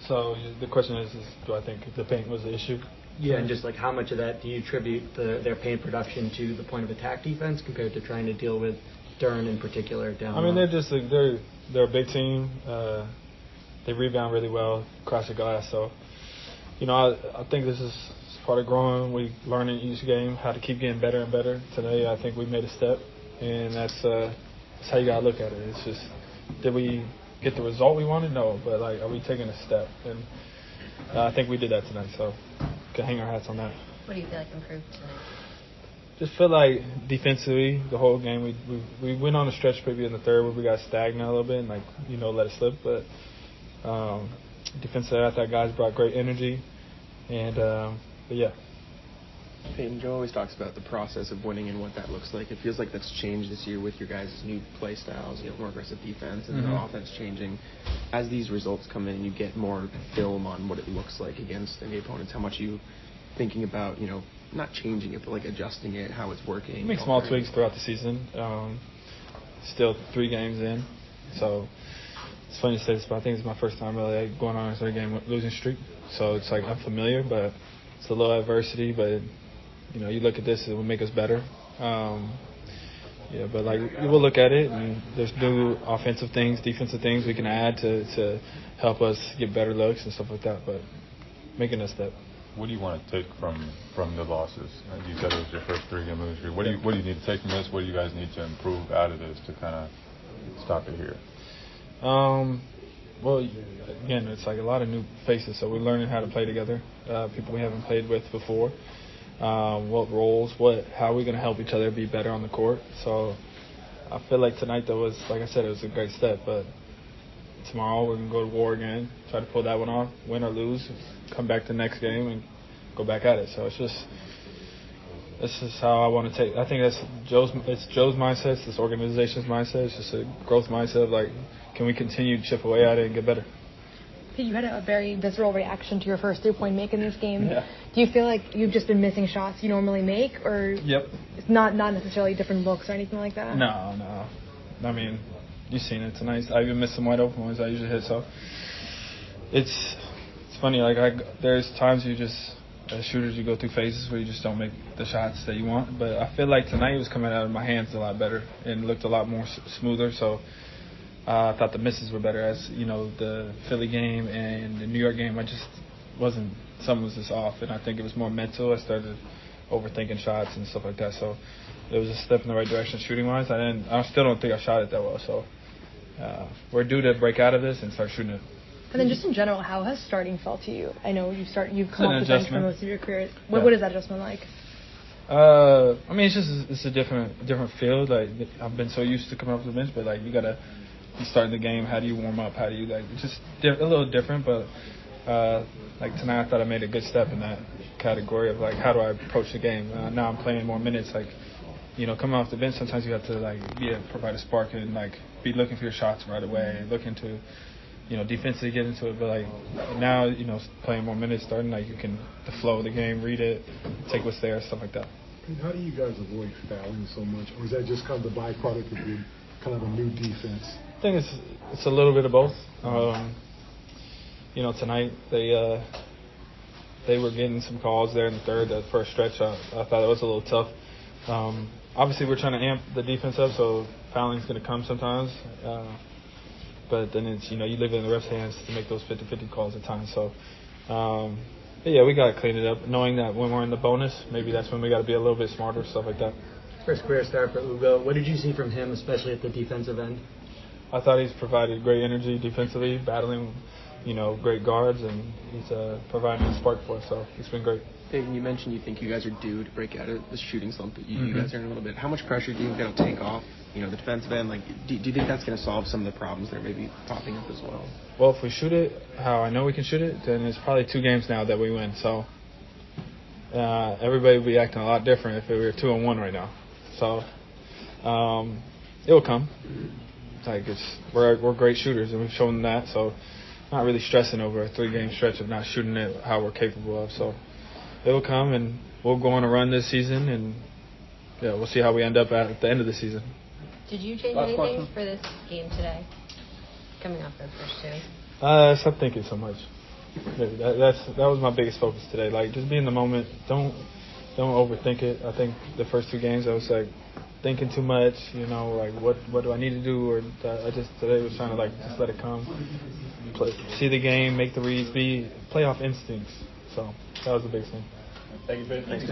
So the question is do I think the paint was the issue? Yeah, and just like how much of that do you attribute their paint production to the point of attack defense compared to trying to deal with Dern in particular down low? I mean, they're a big team. They rebound really well, crash the glass. So, I think this is part of growing. We learn in each game how to keep getting better and better. Today, I think we made a step, and that's how you got to look at it. It's just, did we get the result we wanted? No, but, are we taking a step? And I think we did that tonight, so can hang our hats on that. What do you feel like improved tonight? Just feel like defensively, the whole game, we went on a stretch maybe in the third where we got stagnant a little bit and, let it slip. But defensively, I thought guys brought great energy. And, but yeah. Payton, Joe always talks about the process of winning and what that looks like. It feels like that's changed this year with your guys' new play styles, more aggressive defense and the offense changing. As these results come in, you get more film on what it looks like against any opponents. How much are you thinking about, not changing it, but adjusting it, how it's working? You make small tweaks throughout the season. Still 3 games in, so it's funny to say this, but I think it's my first time really going on a 3-game losing streak. So it's unfamiliar, but it's a little adversity. But you look at this, it will make us better. But we'll look at it, and there's new offensive things, defensive things we can add to help us get better looks and stuff like that. But making a step. What do you want to take from the losses? You said it was your first 3-game losing streak. What do you need to take from this? What do you guys need to improve out of this to kind of stop it here? Well, again, it's a lot of new faces, so we're learning how to play together. People we haven't played with before. What roles, how are we going to help each other be better on the court? So I feel like tonight, though, was, like I said, it was a great step. But tomorrow we're going to go to war again, try to pull that one off, win or lose, come back to the next game and go back at it. So this is how I want to take. I think it's Joe's mindset, it's this organization's mindset. It's just a growth mindset of can we continue to chip away at it and get better? You had a very visceral reaction to your first 3-point make in this game. Yeah. Do you feel like you've just been missing shots you normally make, or Yep. it's not necessarily different looks or anything like that? No. I mean, you've seen it tonight. I even missed some wide open ones I usually hit. So it's funny. There's times you just, as shooters, you go through phases where you just don't make the shots that you want. But I feel like tonight it was coming out of my hands a lot better and looked a lot more smoother. So I thought the misses were better. As the Philly game and the New York game, I just wasn't. Something was just off, and I think it was more mental. I started overthinking shots and stuff like that. So it was a step in the right direction shooting wise. I still don't think I shot it that well. So we're due to break out of this and start shooting it. And then just in general, how has starting felt to you? I know you've come off the bench for most of your career. Yeah. What is that adjustment like? I mean, it's a different field. I've been so used to coming off the bench, but you gotta. You start the game, how do you warm up? How do you just a little different, but tonight I thought I made a good step in that category of how do I approach the game. Now I'm playing more minutes. Coming off the bench, sometimes you have to provide a spark and be looking for your shots right away, looking to defensively get into it. But now playing more minutes, starting you can the flow of the game, read it, take what's there, stuff like that. How do you guys avoid fouling so much, or is that just kind of the byproduct of your kind of a new defense? I think it's a little bit of both. Tonight they were getting some calls there in the third, that first stretch. I thought it was a little tough. Obviously, we're trying to amp the defense up, so fouling's going to come sometimes. But then it's you leave it in the ref's hands to make those 50-50 calls at times. So, we got to clean it up, knowing that when we're in the bonus, maybe that's when we got to be a little bit smarter, stuff like that. First career start for Ugo. What did you see from him, especially at the defensive end? I thought he's provided great energy defensively, battling, great guards, and he's providing a spark for us. So it's been great. Payton, you mentioned you think you guys are due to break out of the shooting slump that you guys are in a little bit. How much pressure do you think that'll take off, the defensive end? Do you think that's going to solve some of the problems that are maybe popping up as well? Well, if we shoot it how I know we can shoot it, then it's probably 2 games now that we win. So everybody would be acting a lot different if we were 2-1 right now. So it will come. We're great shooters, and we've shown that. So not really stressing over a 3-game stretch of not shooting it how we're capable of. So it will come, and we'll go on a run this season, and we'll see how we end up at the end of the season. Did you change anything for this game today, coming off the first 2? Stop thinking so much. That was my biggest focus today. Like, just be in the moment. Don't overthink it. I think the first 2 games I was like thinking too much. You know, like what do I need to do? Or I just today was trying to like just let it come. See the game, make the reads, be playoff instincts. So that was the biggest thing. Thank you, Payton. Thanks,